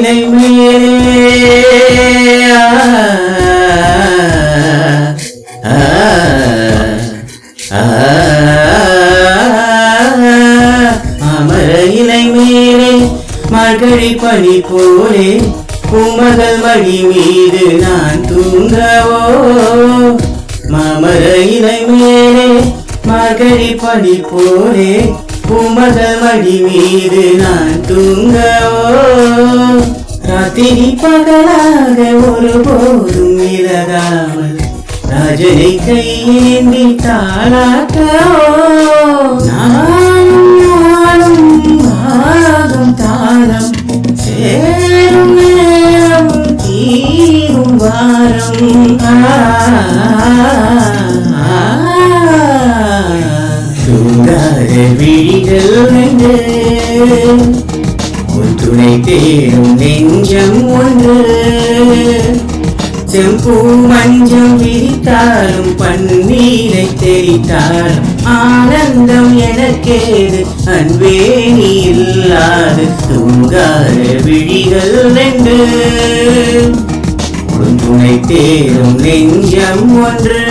இலை மேலே அமர இலை மேலே மார்கழி பனி போலே பூமகள் மடி மீது நான் தூங்கவோ மாமர இலை மேலே மார்கழி பனி போலே பூமகள் மடி மீது நான் தூங்கவோ ராத்திரி பகலாக ஒருபோதும் விலகாமல் ராஜனை கையேந்தி தாளாட்டவோ நானும் நானும் ஆகும் தாளம் சேரும் நேரம் தீரும் வாரம் தூங்காத விழிகள் ரெண்டு உன் துணை தேடும் நெஞ்சம் ஒன்று செம்பூ மஞ்சம் விரித்தாலும் பன்னீரை தெரித்தாலும் ஆனந்தம் எனக்கேது அன்பே நீ இல்லாது தூங்காத விழிகள் ரெண்டு உன் துணை தேடும் நெஞ்சம் ஒன்று